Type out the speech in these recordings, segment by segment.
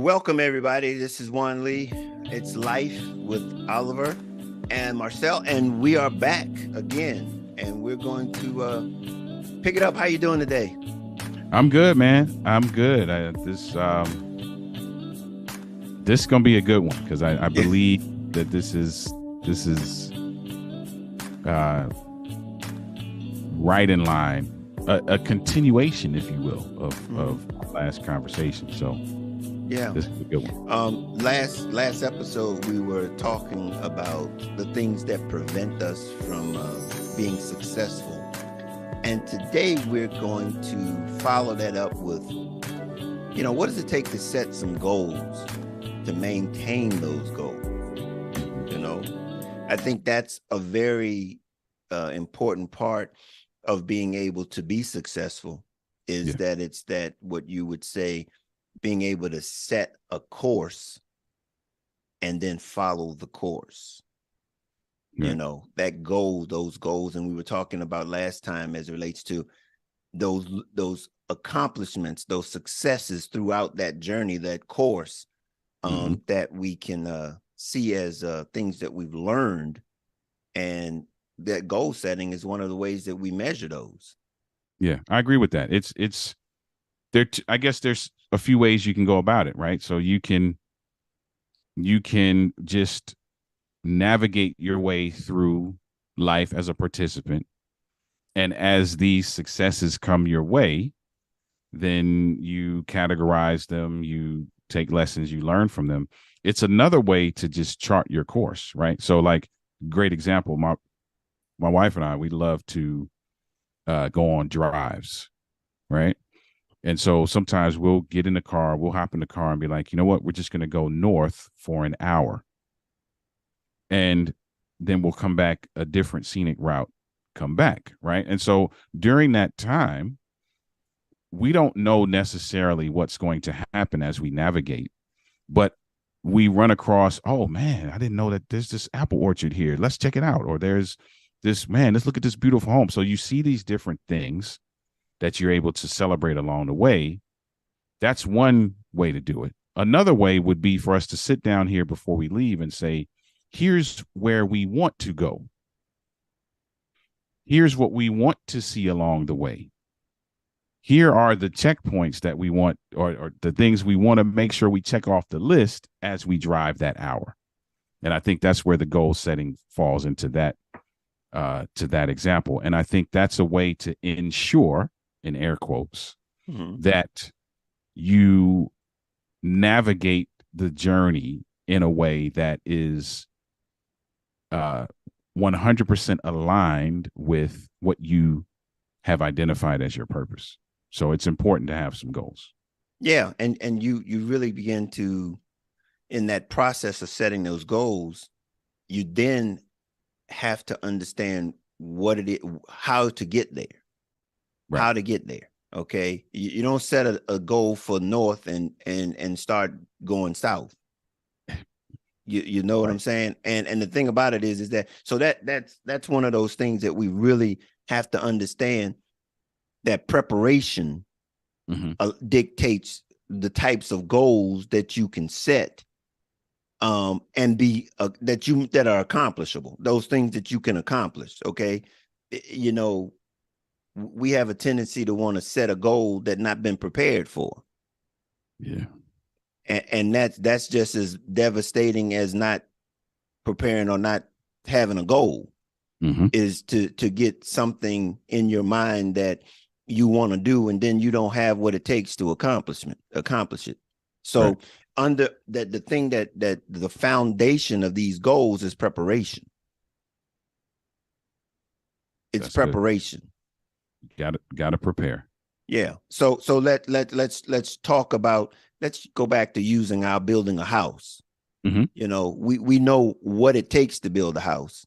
Welcome, everybody. This is Juan Lee. It's Life with Oliver and Marcel, and we are back again. And we're going to pick it up. How you doing today? I'm good, man. I'm good. This is gonna be a good one because I Yeah. believe that this is uh, right in line, a continuation, if you will, of our last conversation. So Yeah. this is a good one. Last episode we were talking about the things that prevent us from being successful, and today we're going to follow that up with, what does it take to set some goals, to maintain those goals? You know, I think that's a very important part of being able to be successful. Is Yeah, that it's that what you would say, being able to set a course and then follow the course. right. That goal, those goals, and we were talking about last time as it relates to those accomplishments, those successes throughout that journey, that course, Hmm. that we can see as things that we've learned, and that goal setting is one of the ways that we measure those. Yeah, I agree with that. It's there. I guess there's a few ways you can go about it, right? So you can just navigate your way through life as a participant. And as these successes come your way, then you categorize them, you take lessons, you learn from them. It's another way to just chart your course, right? So, like, great example, my wife and I, we love to go on drives, right? And so sometimes we'll get in the car, we'll hop in the car and be like, you know what, we're just going to go north for an hour. And then we'll come back a different scenic route, come back, right? And so during that time, we don't know necessarily what's going to happen as we navigate, but we run across, oh man, I didn't know that there's this apple orchard here. Let's check it out. Or there's this, man, let's look at this beautiful home. So you see these different things that you're able to celebrate along the way. That's one way to do it. Another way would be for us to sit down here before we leave and say, here's where we want to go. Here's what we want to see along the way. Here are the checkpoints that we want, or the things we want to make sure we check off the list as we drive that hour. And I think that's where the goal setting falls into that, to that example. And I think that's a way to ensure, in air quotes, Mhm. that you navigate the journey in a way that is uh, 100% aligned with what you have identified as your purpose. So it's important to have some goals. Yeah, and you really begin to, in that process of setting those goals, you then have to understand what it is, how to get there, Right. Okay, you don't set a goal for north and start going south. You know what I'm Right. saying? And the thing about it is that, so that's one of those things that we really have to understand, that preparation Mm-hmm. dictates the types of goals that you can set, and be that are accomplishable, those things that you can accomplish. Okay, you know, we have a tendency to want to set a goal that not been prepared for, Yeah. and that's just as devastating as not preparing or not having a goal, Mm-hmm. is to get something in your mind that you want to do, and then you don't have what it takes to accomplish it. Right. So under that, the thing that the foundation of these goals is preparation. It's That's good. preparation. Got to prepare. Yeah. So let's talk about, let's go back to using our building a house. Mm-hmm. We know what it takes to build a house,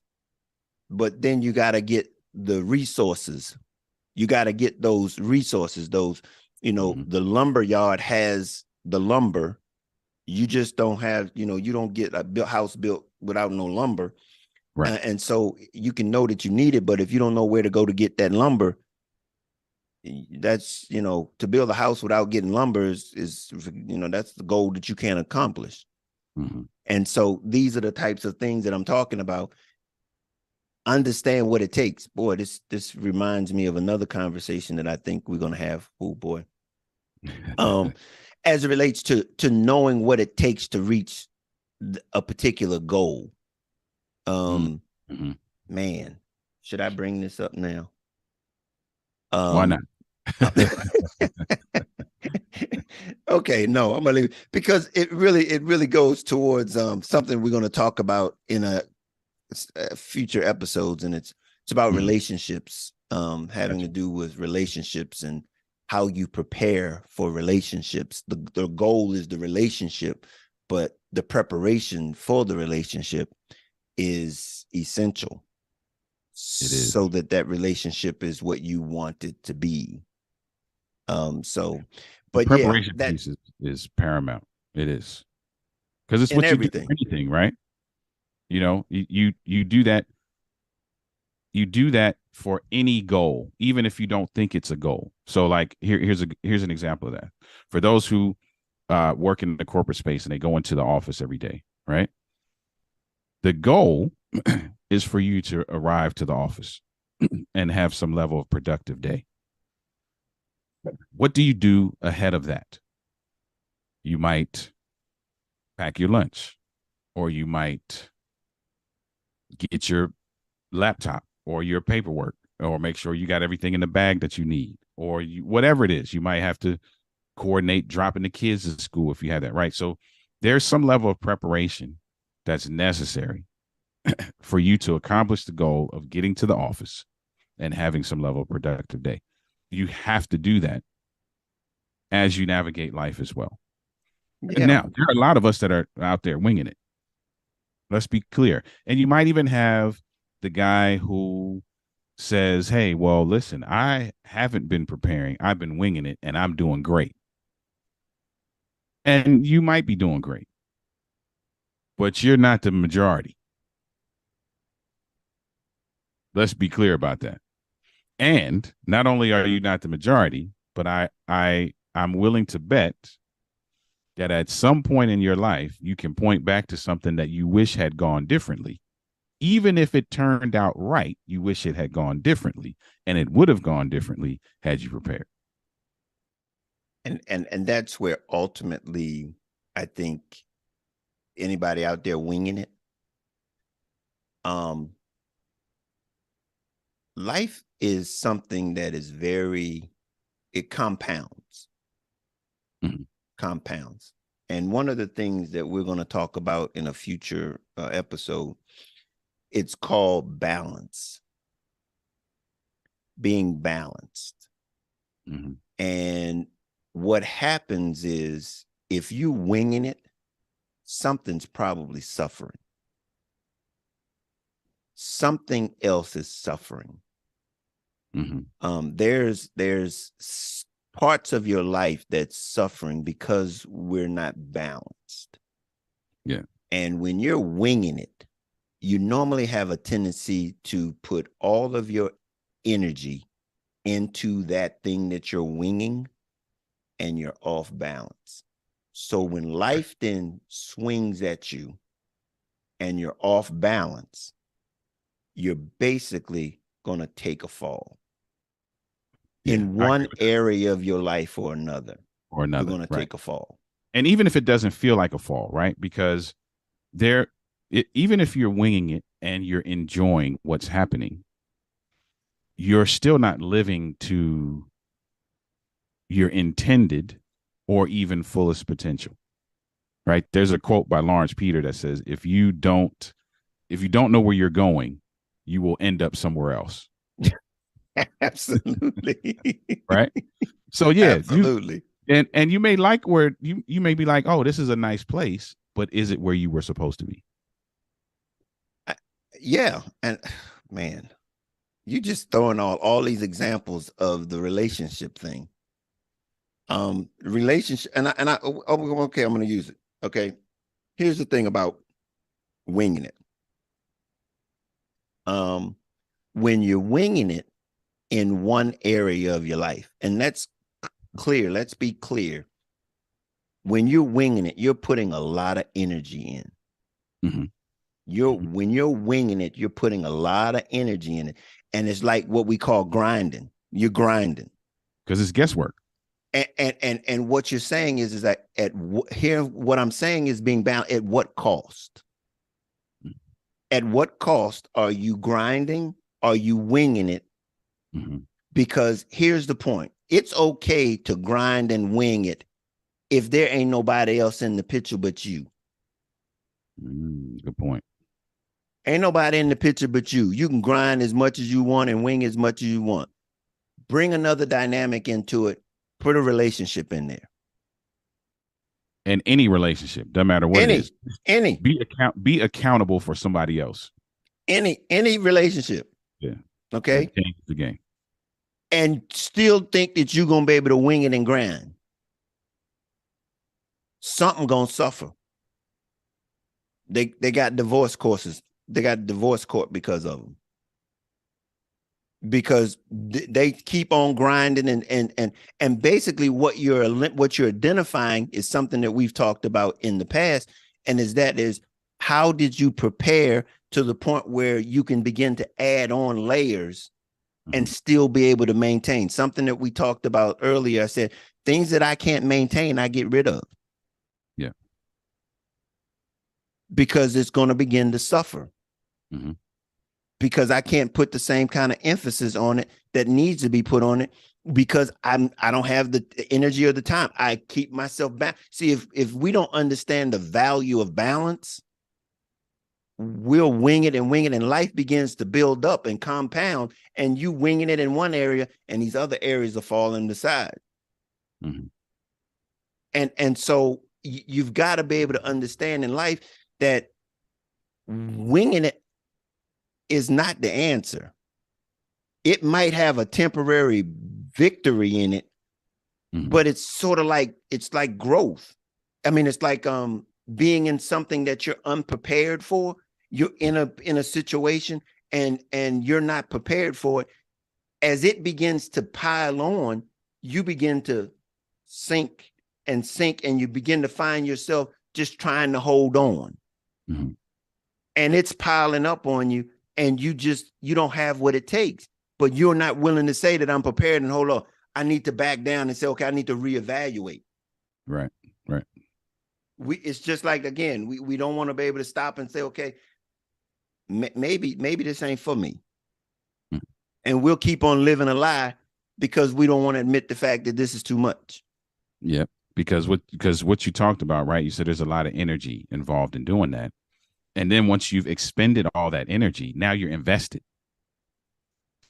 but then you got to get the resources. You got to get those resources, Mm-hmm. the lumber yard has the lumber. You just don't have, you don't get a house built without no lumber. Right. And so you can know that you need it, but if you don't know where to go to get that lumber, That's, to build a house without getting lumber is that's the goal that you can't accomplish. Mm-hmm. And so these are the types of things that I'm talking about. Understand what it takes. Boy, this reminds me of another conversation that I think we're gonna have. Oh boy. As it relates to knowing what it takes to reach a particular goal. Mm-hmm. Man, should I bring this up now? Why not? Okay, no, I'm gonna leave it because it really goes towards something we're gonna talk about in a future episodes, and it's about relationships, having to do with relationships and how you prepare for relationships. The goal is the relationship, but the preparation for the relationship is essential. It is. So that relationship is what you want it to be. So, but the preparation piece is paramount. It is, because it's what you do for anything, right? You do that. You do that for any goal, even if you don't think it's a goal. So, like here's an example of that. For those who work in the corporate space and they go into the office every day, right? The goal is for you to arrive to the office and have some level of productive day. What do you do ahead of that? You might pack your lunch, or you might get your laptop or your paperwork, or make sure you got everything in the bag that you need, or whatever it is. You might have to coordinate dropping the kids to school if you have that, right? So there's some level of preparation that's necessary for you to accomplish the goal of getting to the office and having some level of productive day. You have to do that as you navigate life as well. Yeah. And now there are a lot of us that are out there winging it. Let's be clear. And you might even have the guy who says, hey, well, listen, I haven't been preparing. I've been winging it and I'm doing great. And you might be doing great, but you're not the majority. Let's be clear about that. And not only are you not the majority, but I'm willing to bet that at some point in your life, you can point back to something that you wish had gone differently. Even if it turned out right, you wish it had gone differently, and it would have gone differently had you prepared. And that's where ultimately I think anybody out there winging it, life is something that is it compounds. Mm-hmm. Compounds. And one of the things that we're going to talk about in a future episode, it's called balance. Being balanced. Mm-hmm. And what happens is if you winging it, something's probably suffering. Something else is suffering. Mm-hmm. There's parts of your life that's suffering because we're not balanced. Yeah. And when you're winging it, you normally have a tendency to put all of your energy into that thing that you're winging, and you're off balance. So when life then swings at you and you're off balance, you're basically going to take a fall. Yeah, in one area of your life or another. You're going to take a fall. And even if it doesn't feel like a fall, right? Because even if you're winging it and you're enjoying what's happening, you're still not living to your intended or even fullest potential, right? There's a quote by Lawrence Peter that says, if you don't know where you're going, you will end up somewhere else. Absolutely. Right. So yeah, absolutely. And you may like where you may be like, oh, this is a nice place, but is it where you were supposed to be? Yeah. And man, you just throwing all these examples of the relationship thing. Relationship, okay, I'm going to use it. Okay. Here's the thing about winging it. When you're winging it, in one area of your life. And that's clear. Let's be clear. When you're winging it, you're putting a lot of energy in. When you're winging it, you're putting a lot of energy in it. And it's like what we call grinding. You're grinding. Because it's guesswork. And what you're saying is that here, what I'm saying is being bound at what cost? At what cost are you grinding? Are you winging it? Because here's the point. It's okay to grind and wing it if there ain't nobody else in the picture but you. Good point. Ain't nobody in the picture but you. You can grind as much as you want and wing as much as you want. Bring another dynamic into it. Put a relationship in there. In any relationship, doesn't matter what it is. Any. Be accountable for somebody else. Any relationship. Yeah. Okay. Change the game. And still think that you're gonna be able to wing it and grind. Something gonna suffer. They got divorce courses. They got divorce court because of them. Because they keep on grinding and basically what you're identifying is something that we've talked about in the past, and is how did you prepare to the point where you can begin to add on layers and still be able to maintain something that we talked about earlier. I said things that I can't maintain, I get rid of. Yeah, because it's going to begin to suffer. Because I can't put the same kind of emphasis on it that needs to be put on it because I don't have the energy or the time. I keep myself back. See, if we don't understand the value of balance, we'll wing it, and life begins to build up and compound, and you winging it in one area and these other areas are falling aside. And so you've got to be able to understand in life that winging it is not the answer. It might have a temporary victory in it, but it's sort of like, it's like growth. I mean, it's like being in something that you're unprepared for. You're in a situation and you're not prepared for it. As it begins to pile on, you begin to sink, and you begin to find yourself just trying to hold on. And it's piling up on you. And you don't have what it takes, but you're not willing to say that I'm prepared and hold on. I need to back down and say, okay, I need to reevaluate. Right. It's just like, again, we don't want to be able to stop and say, okay, maybe this ain't for me. And we'll keep on living a lie because we don't want to admit the fact that this is too much. Yeah. Because what you talked about, right? You said there's a lot of energy involved in doing that. And then once you've expended all that energy, now you're invested.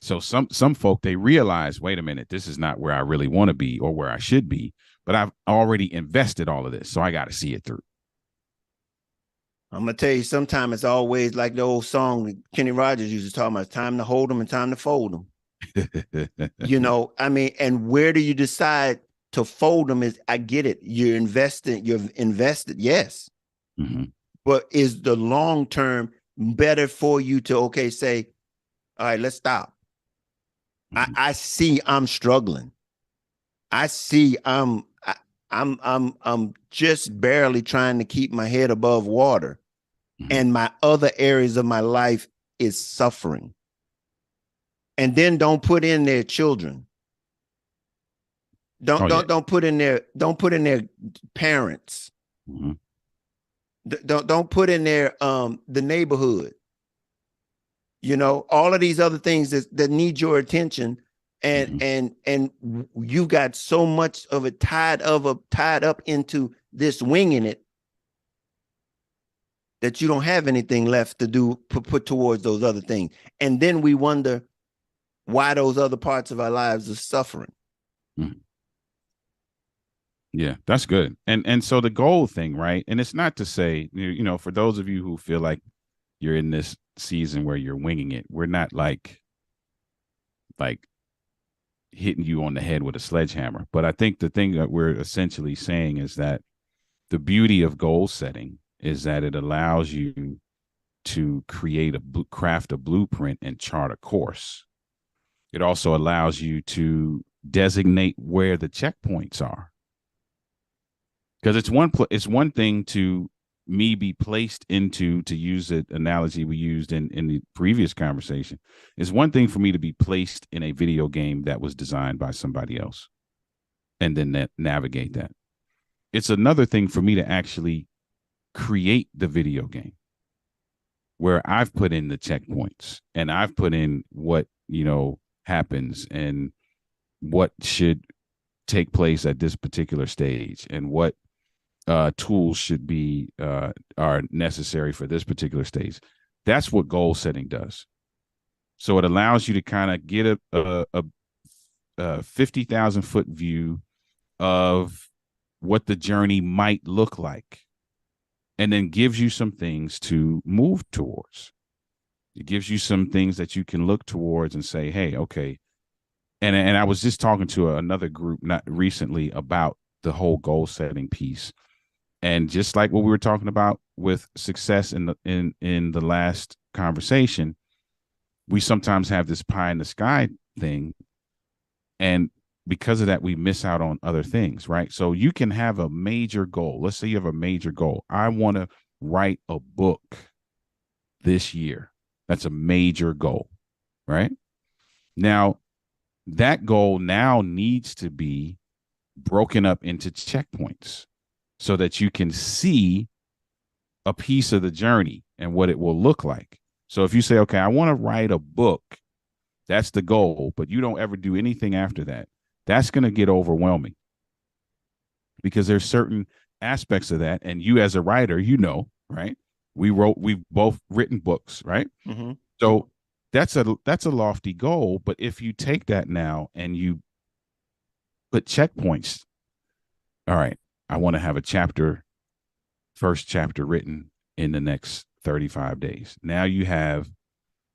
So some folk, they realize, wait a minute, this is not where I really want to be or where I should be, but I've already invested all of this. So I got to see it through. I'm going to tell you, sometimes it's always like the old song that Kenny Rogers used to talk about, time to hold them and time to fold them. I mean, and where do you decide to fold them is, I get it. You're invested. Yes. But is the long term better for you to say, all right, let's stop. I see I'm struggling. I see I'm just barely trying to keep my head above water, and my other areas of my life is suffering. And then don't put in their children. Don't put in their parents. Don't put in there the neighborhood, all of these other things that need your attention, and you've got so much of it tied up into this winging it that you don't have anything left to do put towards those other things, and then we wonder why those other parts of our lives are suffering. Yeah, that's good. And so the goal thing, right? And it's not to say, for those of you who feel like you're in this season where you're winging it, we're not like hitting you on the head with a sledgehammer. But I think the thing that we're essentially saying is that the beauty of goal setting is that it allows you to craft a blueprint and chart a course. It also allows you to designate where the checkpoints are. Because it's one thing to me be placed into, to use the analogy we used in the previous conversation, it's one thing for me to be placed in a video game that was designed by somebody else and then navigate that. It's another thing for me to actually create the video game where I've put in the checkpoints and I've put in what, happens and what should take place at this particular stage and what tools should be are necessary for this particular stage. That's what goal setting does. So it allows you to kind of get a 50,000 foot view of what the journey might look like, and then gives you some things to move towards. It gives you some things that you can look towards and say, hey, okay. And I was just talking to another group not recently about the whole goal setting piece. And just like what we were talking about with success in the last conversation, we sometimes have this pie in the sky thing. And because of that, we miss out on other things, right? So you can have a major goal. Let's say you have a major goal. I want to write a book this year. That's a major goal, right? Now, that goal now needs to be broken up into checkpoints so that you can see a piece of the journey and what it will look like. So if you say, okay, I want to write a book, that's the goal, but you don't ever do anything after that, that's going to get overwhelming because there's certain aspects of that. And you as a writer, right? We've both written books, right? Mm-hmm. So that's a lofty goal. But if you take that now and you put checkpoints, all right, I want to have first chapter written in the next 35 days. Now you have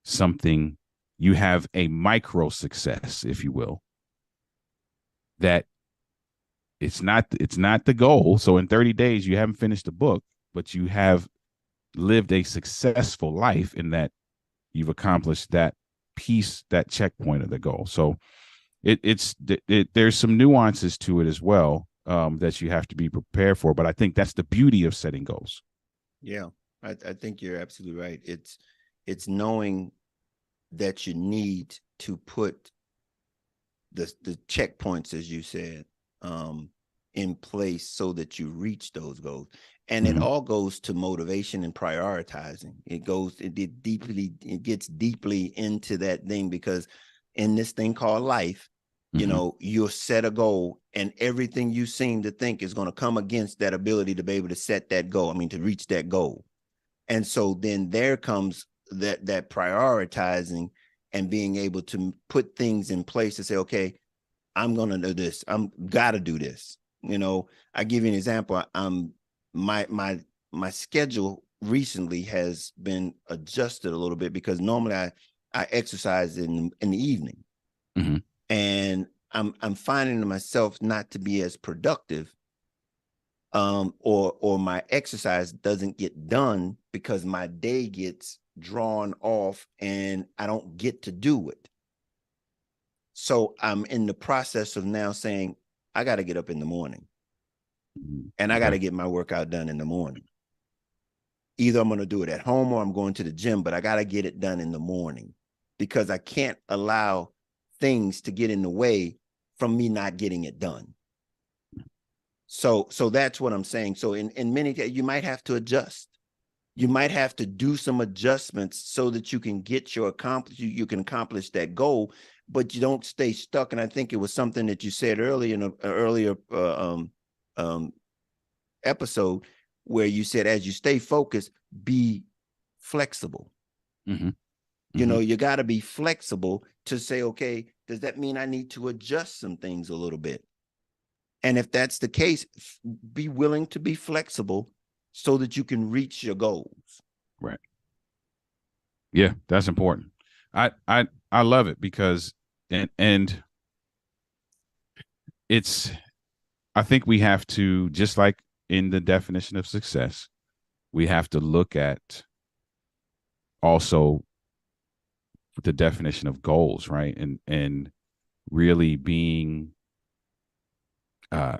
something, you have a micro success, if you will, that it's not the goal. So in 30 days, you haven't finished the book, but you have lived a successful life in that you've accomplished that piece, that checkpoint of the goal. So there's some nuances to it as well that you have to be prepared for. But I think that's the beauty of setting goals. Yeah, I think you're absolutely right. It's knowing that you need to put the checkpoints, as you said, in place so that you reach those goals. And it all goes to motivation and prioritizing. It gets deeply into that thing, because in this thing called life, you'll set a goal and everything you seem to think is going to come against that ability to be able to set that goal. To reach that goal. And so then there comes that prioritizing and being able to put things in place to say, okay, I'm going to do this. I'm got to do this. I give you an example. My schedule recently has been adjusted a little bit because normally I exercise in the evening, and I'm finding myself not to be as productive, or my exercise doesn't get done because my day gets drawn off and I don't get to do it. So I'm in the process of now saying, I got to get up in the morning and I got to get my workout done in the morning. Either I'm going to do it at home or I'm going to the gym, but I got to get it done in the morning because I can't allow things to get in the way from me not getting it done. So that's what I'm saying. So in many cases, you might have to adjust. You might have to do some adjustments so that you can get you can accomplish that goal, but you don't stay stuck. And I think it was something that you said earlier in an earlier episode where you said, as you stay focused, be flexible. You got to be flexible to say, okay, does that mean I need to adjust some things a little bit? And if that's the case, be willing to be flexible so that you can reach your goals. Right. Yeah, that's important. I love it because and I think we have to, just like in the definition of success, we have to look at also the definition of goals, right? And really being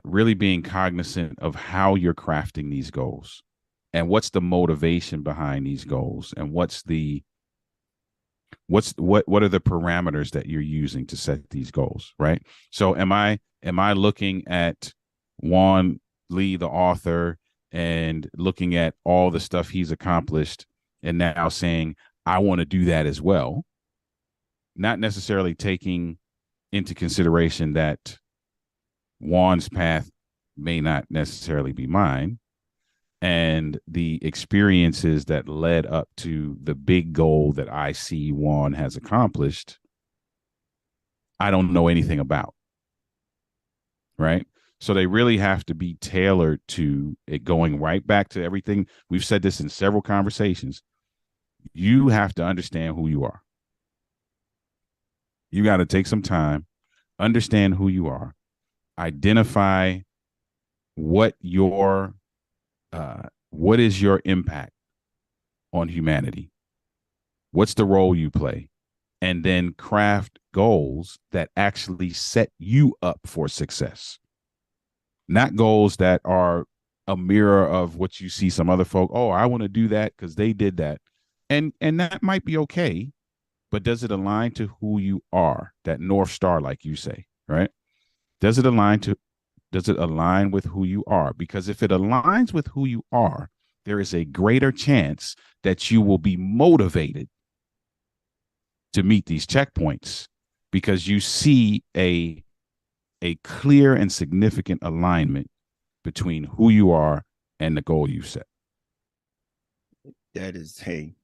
really being cognizant of how you're crafting these goals and what's the motivation behind these goals, and what are the parameters that you're using to set these goals, right? So am I looking at Juan Lee, the author, and looking at all the stuff he's accomplished and now saying, I want to do that as well, not necessarily taking into consideration that Juan's path may not necessarily be mine, and the experiences that led up to the big goal that I see Juan has accomplished, I don't know anything about, right? So they really have to be tailored to it, going right back to everything. We've said this in several conversations. You have to understand who you are. You got to take some time, understand who you are, identify what is your impact on humanity? What's the role you play? And then craft goals that actually set you up for success. Not goals that are a mirror of what you see some other folk. Oh, I want to do that because they did that. And that might be okay, but does it align to who you are? That North Star, like you say, right? Does it align with who you are? Because if it aligns with who you are, there is a greater chance that you will be motivated to meet these checkpoints, because you see a clear and significant alignment between who you are and the goal you set. That is, hey,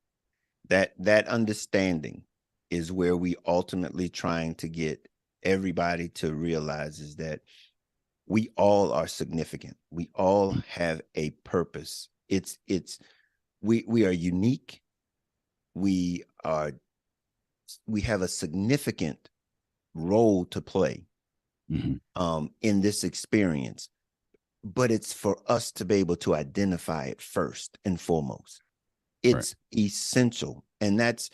that understanding is where we ultimately trying to get everybody to realize, is that we all are significant. We all have a purpose. We are unique. We have a significant role to play in this experience, but it's for us to be able to identify it first and foremost. It's essential. And that's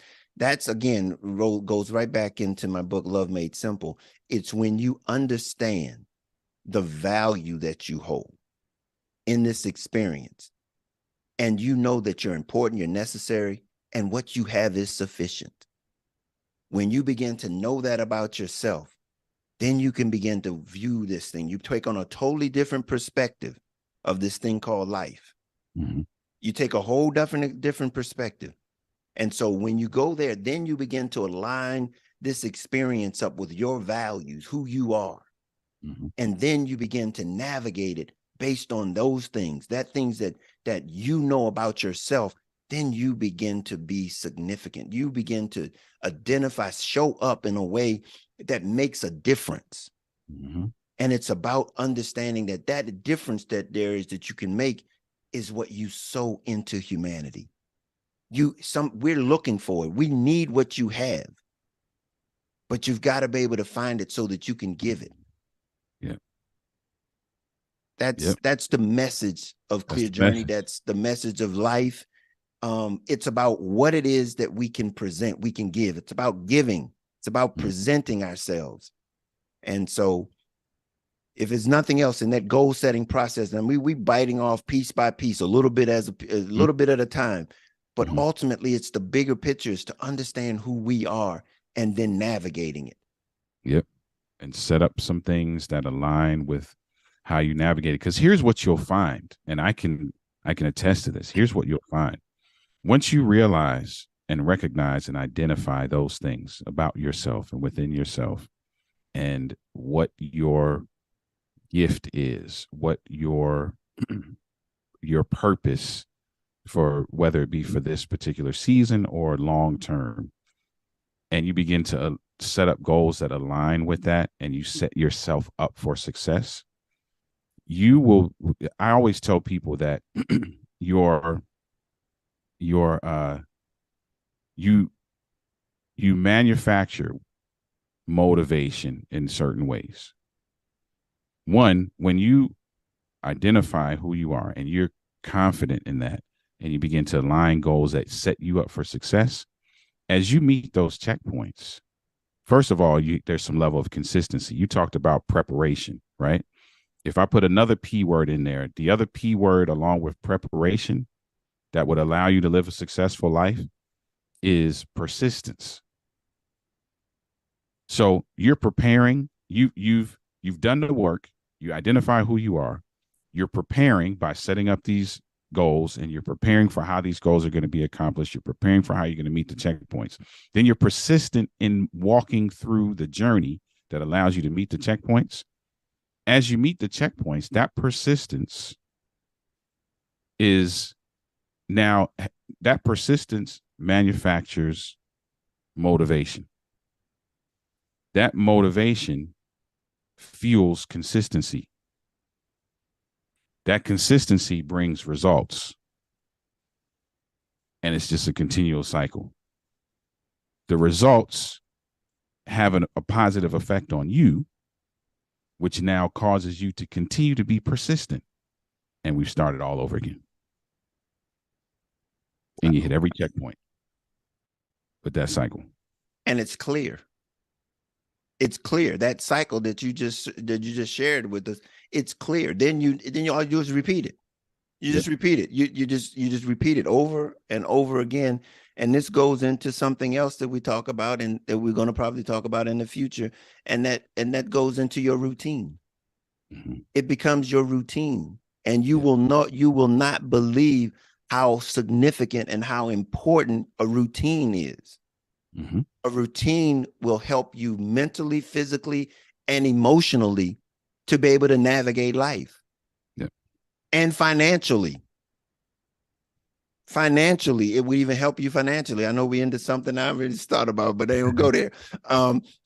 again, goes right back into my book, Love Made Simple. It's when you understand the value that you hold in this experience, and you know that you're important, you're necessary, and what you have is sufficient. When you begin to know that about yourself, then you can begin to view this thing. You take on a totally different perspective of this thing called life. Mm-hmm. You take a whole different perspective. And so when you go there, then you begin to align this experience up with your values, who you are. Mm-hmm. And then you begin to navigate it based on those things, things that you know about yourself. Then you begin to be significant. You begin to identify, show up in a way that makes a difference. Mm-hmm. And it's about understanding that difference that there is that you can make is what you sow into humanity. We're looking for it. We need what you have, but you've got to be able to find it so that you can give it. Yeah. That's the message of Clear Journey. That's the message of life. It's about what it is that we can present, we can give. It's about giving. It's about presenting ourselves. And so if it's nothing else in that goal setting process, and we biting off piece by piece, a little bit at a time, but ultimately it's the bigger pictures to understand who we are and then navigating it. Yep. And set up some things that align with how you navigate it. Because here's what you'll find, and I can attest to this. Here's what you'll find. Once you realize and recognize and identify those things about yourself and within yourself, and what your gift is, what your purpose for, whether it be for this particular season or long term, and you begin to set up goals that align with that, and you set yourself up for success, I always tell people that you manufacture motivation in certain ways. One, when you identify who you are and you're confident in that, and you begin to align goals that set you up for success, as you meet those checkpoints, first of all, there's some level of consistency. You talked about preparation, right? If I put another P word in there, the other P word along with preparation that would allow you to live a successful life is persistence. So you're preparing, you've done the work, you identify who you are, you're preparing by setting up these goals, and you're preparing for how these goals are going to be accomplished. You're preparing for how you're going to meet the checkpoints. Then you're persistent in walking through the journey that allows you to meet the checkpoints. As you meet the checkpoints, that persistence is now, that persistence manufactures motivation. That motivation fuels consistency. That consistency brings results. And it's just a continual cycle. The results have a positive effect on you, which now causes you to continue to be persistent. And we've started all over again. And you hit every checkpoint with that cycle. And it's clear. It's clear. That cycle that you just shared with us, it's clear. Then all you do is repeat it. You just repeat it. You just repeat it over and over again. And this goes into something else that we talk about and that we're going to probably talk about in the future. And that goes into your routine. Mm-hmm. It becomes your routine. And you will not believe how significant and how important a routine is. Mm-hmm. A routine will help you mentally, physically, and emotionally to be able to navigate life. Yep. And financially. Financially, it will even help you financially. I know we into something I already thought about, but they don't go there.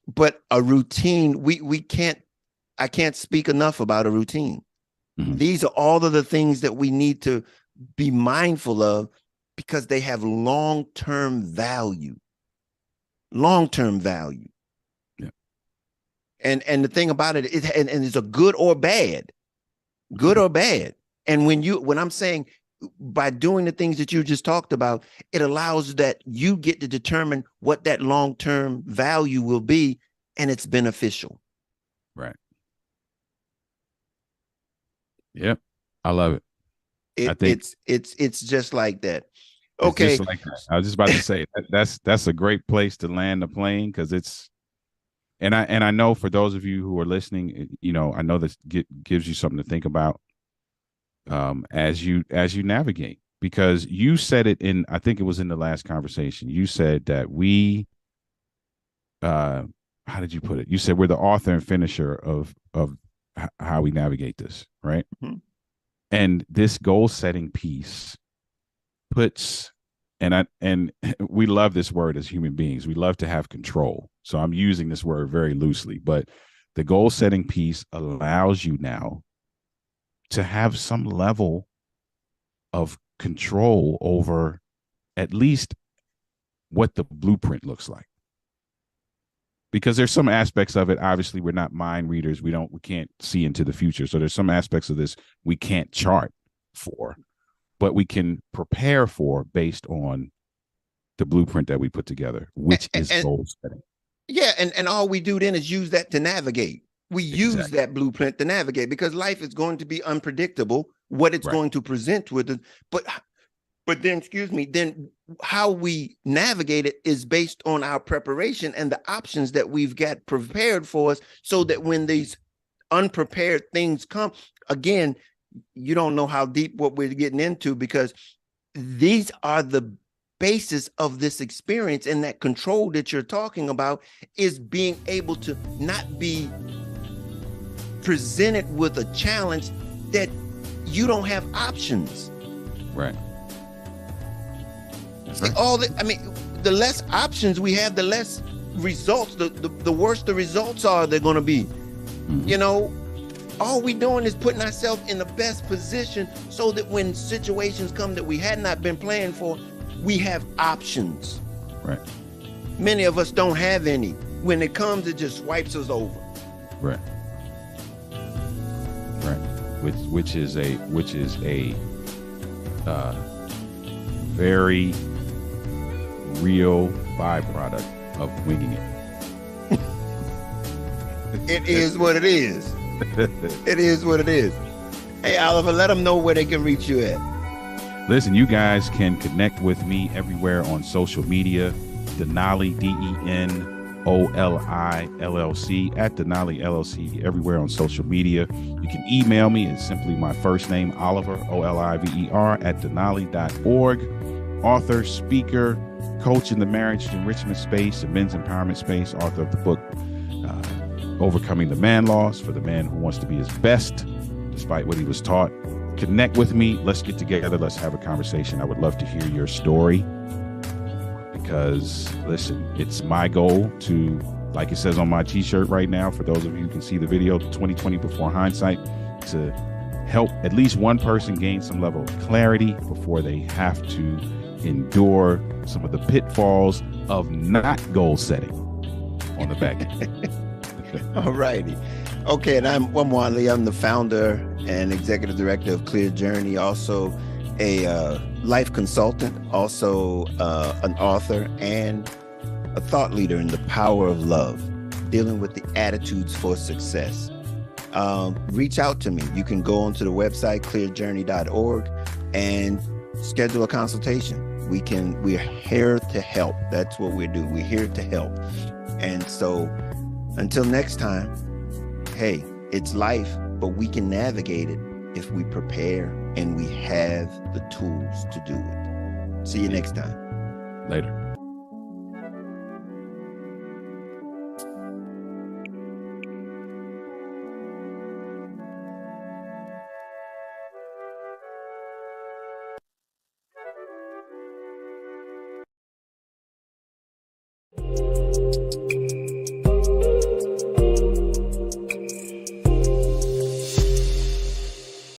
But a routine, I can't speak enough about a routine. Mm-hmm. These are all of the things that we need to be mindful of because they have long-term value. Long-term value. Yeah. And the thing about it is, and it's a good or bad. And when I'm saying by doing the things that you just talked about, it allows that you get to determine what that long-term value will be, and it's beneficial. Right. Yep. I love it. I think it's just like that. Okay. Like that. I was just about to say that's a great place to land the plane, because it's, and I know for those of you who are listening, I know this gives you something to think about as you navigate, because you said it I think it was in the last conversation. You said that how did you put it? You said we're the author and finisher of how we navigate this, right? Mm-hmm. And this goal setting piece puts, and we love this word as human beings. We love to have control. So I'm using this word very loosely, but the goal setting piece allows you now to have some level of control over at least what the blueprint looks like. Because there's some aspects of it, obviously we're not mind readers. We can't see into the future. So there's some aspects of this we can't chart for, but we can prepare for based on the blueprint that we put together, which is goal setting. Yeah. And all we do then is use that to navigate. We use that blueprint to navigate, because life is going to be unpredictable, what it's going to present with it. But then, then how we navigate it is based on our preparation and the options that we've got prepared for us, so that when these unprepared things come, again, you don't know how deep what we're getting into, because these are the basis of this experience. And that control that you're talking about is being able to not be presented with a challenge that you don't have options. Right. The less options we have, the less results, the worse the results are they're going to be. Mm-hmm. All we doing is putting ourselves in the best position so that when situations come that we had not been planning for, we have options. Right. Many of us don't have any. When it comes, it just wipes us over. Right. Right. Which is a very real byproduct of winging it. It is what it is. It is what it is. Hey, Oliver, let them know where they can reach you at. Listen, you guys can connect with me everywhere on social media. Denali, DENOLI LLC, at Denali LLC, everywhere on social media. You can email me. It's simply my first name, Oliver, OLIVER, at denali.org. Author, speaker, coach in the marriage enrichment space, the men's empowerment space, author of the book, Overcoming the Man Loss, for the man who wants to be his best despite what he was taught. Connect with me. Let's get together. Let's have a conversation. I would love to hear your story because, listen, it's my goal to, like it says on my t-shirt right now, for those of you who can see the video, 2020 before hindsight, to help at least one person gain some level of clarity before they have to endure some of the pitfalls of not goal setting on the back end. All righty. Okay, and I'm Wamwali. I'm the founder and executive director of Clear Journey, also a life consultant, also an author and a thought leader in the power of love, dealing with the attitudes for success. Reach out to me. You can go onto the website, clearjourney.org, and schedule a consultation. We're here to help. That's what we do. We're here to help. And so until next time, hey, it's life, but we can navigate it if we prepare and we have the tools to do it. See you next time. Later.